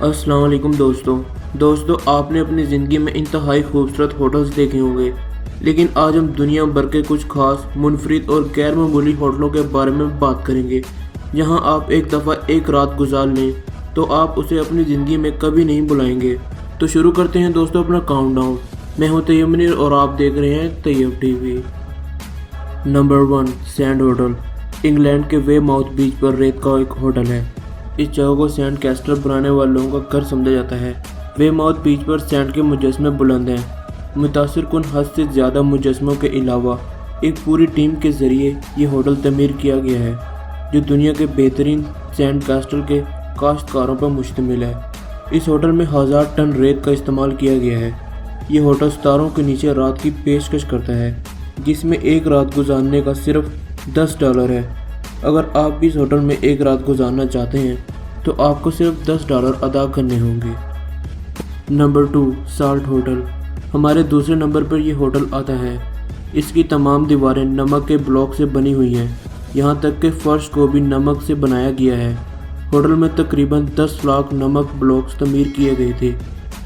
अस्सलाम वालेकुम दोस्तों आपने अपनी ज़िंदगी में इंतहाई खूबसूरत होटल्स देखे होंगे, लेकिन आज हम दुनिया भर के कुछ खास मुनफरिद और गैर मामूली होटलों के बारे में बात करेंगे। जहां आप एक दफ़ा एक रात गुजार लें तो आप उसे अपनी ज़िंदगी में कभी नहीं भुलाएंगे। तो शुरू करते हैं दोस्तों अपना काउंटडाउन। मैं हूं तैयब मुनीर और आप देख रहे हैं Tayyab TV. Number 1, sand hotel. England के वेमाउथ बीच पर रेत का एक होटल है। इस जगह को सैंड कैस्टल बनाने वालों का घर समझा जाता है। वेमाउथ बीच पर सैंड के मुजस्मे बुलंद हैं। मुतासिर कुन हद से ज़्यादा मुजस्मों के अलावा एक पूरी टीम के ज़रिए ये होटल तमीर किया गया है, जो दुनिया के बेहतरीन सैंड कैस्टल के काश्तकारों पर मुश्तमिल है। इस होटल में 1000 टन रेत का इस्तेमाल किया गया है। ये होटल सितारों के नीचे रात की पेशकश करता है, जिसमें एक रात गुजारने का सिर्फ $10 है। अगर आप इस होटल में एक रात गुजारना चाहते हैं तो आपको सिर्फ $10 अदा करने होंगे। Number 2, salt hotel. हमारे दूसरे नंबर पर यह होटल आता है। इसकी तमाम दीवारें नमक के ब्लॉक से बनी हुई हैं, यहाँ तक कि फर्श को भी नमक से बनाया गया है। होटल में तकरीबन 10 लाख नमक ब्लॉक्स तमीर किए गए थे।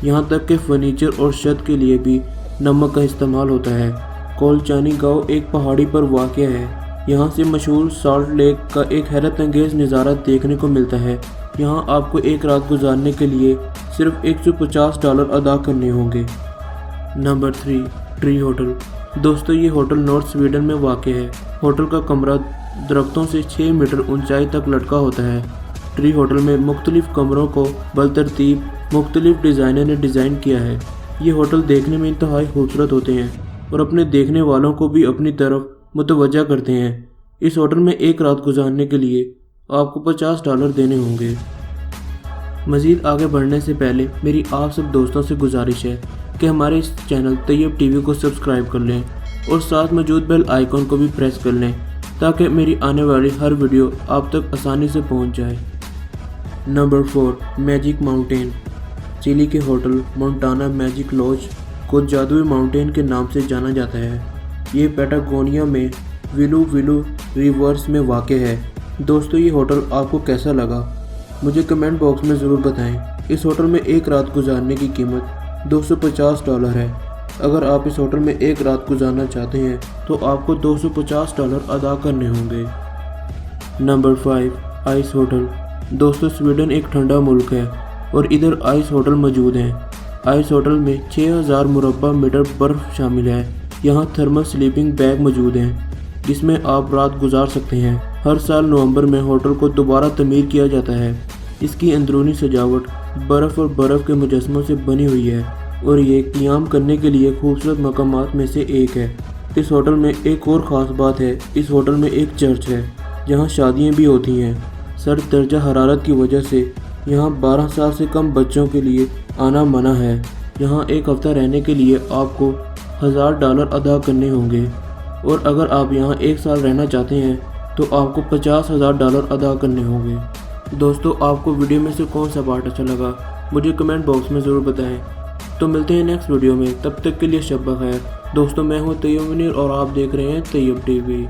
यहाँ तक कि फर्नीचर और छत के लिए भी नमक का इस्तेमाल होता है। कोलचानी गांव एक पहाड़ी पर वाक़या है। यहाँ से मशहूर साल्ट लेक का एक हैरत अंगेज़ नज़ारा देखने को मिलता है। यहाँ आपको एक रात गुजारने के लिए सिर्फ $150 अदा करने होंगे। Number 3, tree hotel. दोस्तों ये होटल नॉर्थ स्वीडन में वाक़ है। होटल का कमरा दरख्तों से 6 मीटर ऊंचाई तक लटका होता है। ट्री होटल में मुख्तलिफ कमरों को बलतरतीब मुख्तलिफ डिज़ाइनर ने डिज़ाइन किया है। ये होटल देखने में इंतहाई खूबसूरत होते हैं और अपने देखने वालों को भी अपनी तरफ मुतवज्जा करते हैं। इस होटल में एक रात गुजारने के लिए आपको $50 देने होंगे। मज़ीद आगे बढ़ने से पहले मेरी आप सब दोस्तों से गुजारिश है कि हमारे इस चैनल तैयब टीवी को सब्सक्राइब कर लें और साथ मौजूद बेल आइकॉन को भी प्रेस कर लें, ताकि मेरी आने वाली हर वीडियो आप तक आसानी से पहुंच जाए। Number 4, magic mountain. चिली के होटल मोंटाना मैजिक लॉज को जादुई माउंटेन के नाम से जाना जाता है। ये पैटागोनिया में विलू रिवर्स में वाक़ है। दोस्तों ये होटल आपको कैसा लगा मुझे कमेंट बॉक्स में ज़रूर बताएं। इस होटल में एक रात गुजारने की कीमत $250 है। अगर आप इस होटल में एक रात गुजारना चाहते हैं तो आपको $250 अदा करने होंगे। Number 5, ice hotel. दोस्तों स्वीडन एक ठंडा मुल्क है और इधर आइस होटल मौजूद हैं। आइस होटल में 6000 मुरब्बा मीटर बर्फ़ शामिल है। यहाँ थर्मल स्लीपिंग बैग मौजूद हैं, जिसमें आप रात गुजार सकते हैं। हर साल नवंबर में होटल को दोबारा तमीर किया जाता है। इसकी अंदरूनी सजावट बर्फ़ और बर्फ़ के मुजस्मों से बनी हुई है और ये क़ियाम करने के लिए खूबसूरत मकामात में से एक है। इस होटल में एक और ख़ास बात है, इस होटल में एक चर्च है जहाँ शादियाँ भी होती हैं। सर्द दर्जा हरारत की वजह से यहाँ 12 साल से कम बच्चों के लिए आना मना है। यहाँ एक हफ़्ता रहने के लिए आपको $1000 अदा करने होंगे और अगर आप यहाँ एक साल रहना चाहते हैं तो आपको $50,000 अदा करने होंगे। दोस्तों आपको वीडियो में से कौन सा पार्ट अच्छा लगा मुझे कमेंट बॉक्स में ज़रूर बताएं। तो मिलते हैं नेक्स्ट वीडियो में, तब तक के लिए शब बखैर। दोस्तों मैं हूँ तैयब मुनीर और आप देख रहे हैं तैयब टीवी।